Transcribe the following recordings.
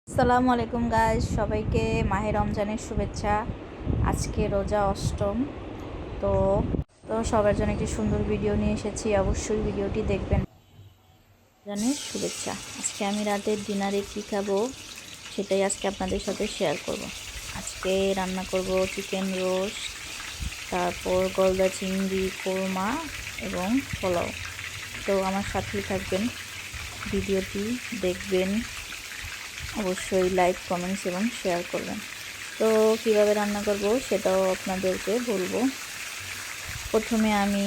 আসসালামু আলাইকুম গাইস, সবাইকে মাহে রমজানের শুভেচ্ছা। আজকে রোজা অষ্টম। তো তো সবার জন্য একটি সুন্দর ভিডিও নিয়ে এসেছি, অবশ্যই ভিডিওটি দেখবেন। রমজানের শুভেচ্ছা। আজকে আমি রাতের ডিনারে কী খাবো সেটাই আজকে আপনাদের সাথে শেয়ার করব। আজকে রান্না করব চিকেন রোস্ট, তারপর গলদা চিংড়ি কোরমা এবং পোলাও। তো আমার সাথেই থাকবেন, ভিডিওটি দেখবেন, অবশ্যই লাইক, কমেন্টস এবং শেয়ার করবেন। তো কীভাবে রান্না করব সেটাও আপনাদেরকে বলবো। প্রথমে আমি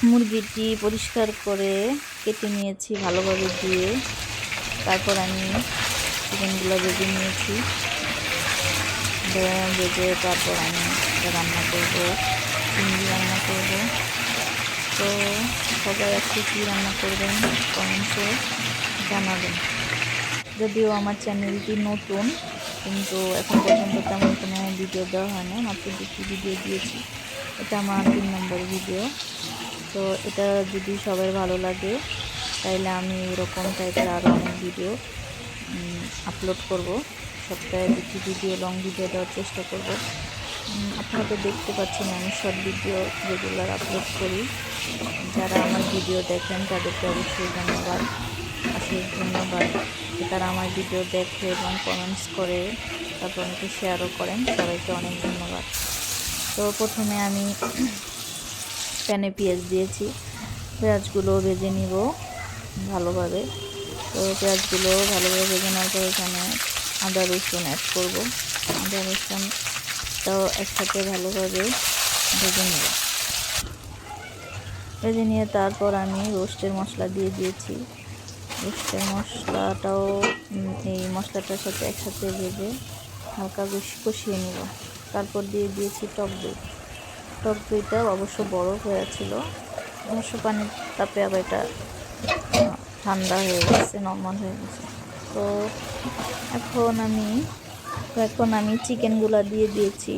মুরগিটি পরিষ্কার করে কেটে নিয়েছি ভালোভাবে ধুয়ে। তারপর আমি চিকেনগুলো ভেজে নিয়েছি, ভেজে তারপর আমি রান্না করব, চিংড়ি রান্না করব। তো সবাই আজকে কী রান্না করবেন কমেন্টসে জানাবেন। যদিও আমার চ্যানেলটি নতুন, কিন্তু এখন পর্যন্ত তেমন কোনো ভিডিও দেওয়া হয় না, মাত্র দুটি ভিডিও দিয়েছি। এটা আমার 3 নম্বর ভিডিও। তো এটা যদি সবাই ভালো লাগে তাইলে আমি এরকম টাইপের আরও অনেক ভিডিও আপলোড করব। সপ্তাহে 2টি ভিডিও, লং ভিডিও দেওয়ার চেষ্টা করব। আপনারা তো দেখতে পাচ্ছেন আমি শর্ট ভিডিও রেগুলার আপলোড করি। যারা আমার ভিডিও দেখেন তাদেরকে অবশ্যই ধন্যবাদ, অশেষ ধন্যবাদ। তারা আমার ভিডিও দেখে এবং কমেন্টস করে, তারপর অনেকে শেয়ারও করেন, সবাইকে অনেক ধন্যবাদ। তো প্রথমে আমি প্যানে পেঁয়াজ দিয়েছি, পেঁয়াজগুলো ভেজে নিব ভালোভাবে। তো পেঁয়াজগুলো ভালোভাবে ভেজে নেওয়ার পর এখানে আদা রসুন অ্যাড করব। আদা রসুনটাও একসাথে ভালোভাবে ভেজে নেব। ভেজে নিয়ে তারপর আমি রোস্টের মশলা দিয়ে দিয়েছি। রোস্টের মশলাটাও এই মশলাটার সাথে একসাথে ভেজে হালকা কষিয়ে নেব। তারপর দিয়ে দিয়েছি টক দই। টক দইটা অবশ্য বরফ হয়ে ছিল, অবশ্য পানির তাপে আবার এটা ঠান্ডা হয়ে গেছে, নর্মাল হয়ে গেছে। তো এখন আমি চিকেনগুলো দিয়ে দিয়েছি।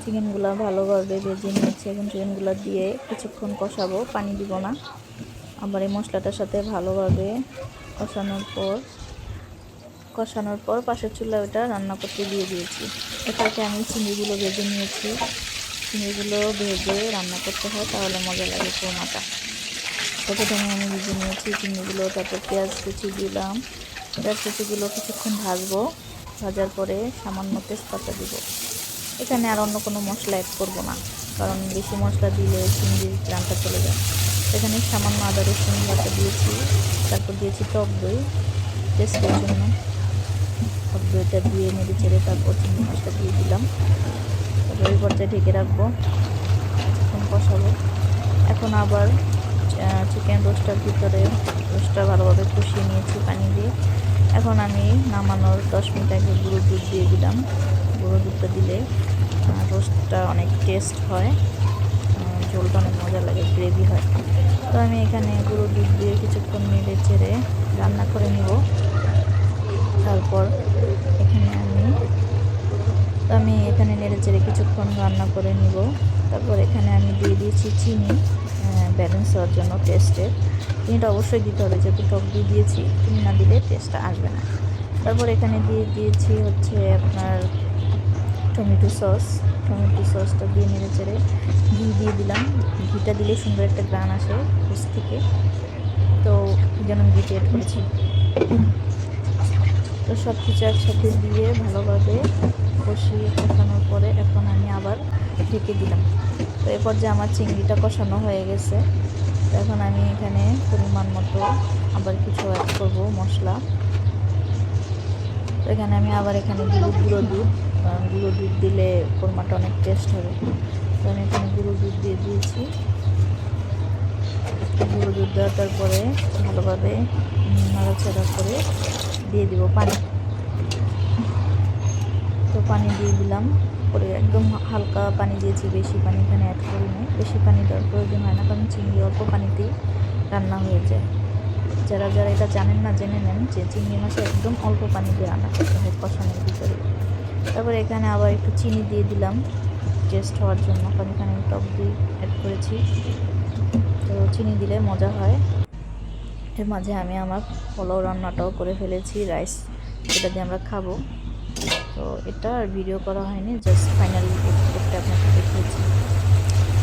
চিকেনগুলো ভালোভাবে ভেজে নিয়েছি। এখন চিকেনগুলো দিয়ে কিছুক্ষণ কষাবো, পানি দিব না। আবার এই মশলাটার সাথে ভালোভাবে কষানোর পর পাশের চুলায় ওটা রান্না করতে দিয়ে দিয়েছি। এটাকে আমি চিংড়িগুলো ভেজে নিয়েছি। চিংড়িগুলো ভেজে রান্না করতে হয়, তাহলে মজা লাগে কোরমাটা। তো প্রথমে আমি ভেজে নিয়েছি চিংড়িগুলো, তারপর পেঁয়াজ কুচি দিলাম। পেঁয়াজ কুচিগুলো কিছুক্ষণ ভাজবো। ভাজার পরে সামান্য তেজপাতা দিব। এখানে আর অন্য কোনো মশলা অ্যাড করবো না, কারণ বেশি মশলা দিলে চিংড়ির রান্না চলে যায়। এখানে সামান্য আদা রসুন বাটা দিয়েছি। তারপর দিয়েছি টক দই টেস্টের জন্য। টক দইটা দিয়ে নেড়ে চেড়ে তারপর চিংড়ি মাছটা দিয়ে দিলাম। তারপর ওই পর্যায়ে ঢেকে রাখবো, কিছুক্ষণ কষাবো। এখন আবার চিকেন রোস্টার ভিতরে রোস্টটা ভালোভাবে কষিয়ে নিয়েছি পানি দিয়ে। এখন আমি নামানোর 10 মিনিট আগে গুঁড়ো দুধ দিয়ে দিলাম। গুঁড়ো দুধটা দিলে রোস্টটা অনেক টেস্ট হয়, ঝোলটা অনেক মজা লাগে, গ্রেভি হয়। তো আমি এখানে গুঁড়ো দুধ দিয়ে কিছুক্ষণ নেড়ে চেড়ে রান্না করে নিব। তারপর এখানে নেড়ে চেড়ে কিছুক্ষণ রান্না করে নিব। তারপর এখানে আমি দিয়ে দিয়েছি চিনি, ব্যালেন্স হওয়ার জন্য টেস্টের। চিনিটা অবশ্যই দিতে হবে, যেহেতু টক দিয়ে দিয়েছি, চিনি না দিলে টেস্টটা আসবে না। তারপর এখানে দিয়ে দিয়েছি হচ্ছে আপনার টমেটো সসটা দিয়ে নেড়ে চেড়ে ঘি দিয়ে দিলাম। ঘিটা দিলে সুন্দর একটা গ্রান আসে রোস্ট থেকে, তো এই জন্য আমি ঘিটা অ্যাড করেছি। তো সব কিছু একসাথে দিয়ে ভালোভাবে কষানোর পরে এখন আমি আবার ঢেকে দিলাম। তো এরপর যে আমার চিংড়িটা কষানো হয়ে গেছে, তো এখন আমি এখানে পরিমাণ মতো আবার কিছু অ্যাড করব মশলা। তো এখানে আমি আবার গুঁড়ো দুধ দিলে কোরমাটা অনেক টেস্ট হবে। তো আমি এখানে গুঁড়ো দুধ দিয়ে দিয়েছি। গুঁড়ো দুধ দেওয়ার তারপরে ভালোভাবে নাড়াচাড়া করে দিয়ে দিব পানি। তো পানি দিয়ে দিলাম, পরে একদম হালকা পানি দিয়েছি, বেশি পানি এখানে অ্যাড করি না। বেশি পানি দেওয়ার প্রয়োজন হয় না, কারণ চিংড়ি অল্প পানিতেই রান্না হয়ে যায়। যারা এটা জানেন না, জেনে নেন যে চিংড়ি মাছে একদম অল্প পানি দিয়ে রান্না করতে হয় কষানোর ভিতরে। তারপরে এখানে আবার একটু চিনি দিয়ে দিলাম টেস্ট হওয়ার জন্য, কারণ এখানে আমি টক দই অ্যাড করেছি, তো চিনি দিলে মজা হয়। এর মাঝে আমি আমার পোলাও রান্নাটাও করে ফেলেছি। রাইস যেটা দিয়ে আমরা খাবো। তো এটা আর ভিডিও করা হয়নি, জাস্ট ফাইনালি করতে আপনাকে দেখিয়েছি।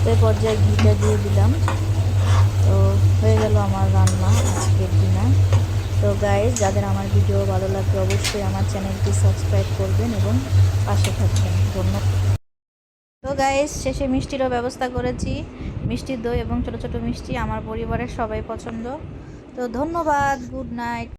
তো এই পর্যায়ে ঘিটা দিয়ে দিলাম। তো হয়ে গেল আমার রান্না আজকের ডিনার। তো গাইজ, যাদের আমার ভিডিও ভালো লাগবে অবশ্যই আমার চ্যানেলটি সাবস্ক্রাইব করবেন এবং পাশে থাকবেন। ধন্যবাদ। তো গাইজ, শেষে মিষ্টিরও ব্যবস্থা করেছি। মিষ্টি দই এবং ছোট ছোট মিষ্টি আমার পরিবারের সবাই পছন্দ। তো ধন্যবাদ, গুড নাইট।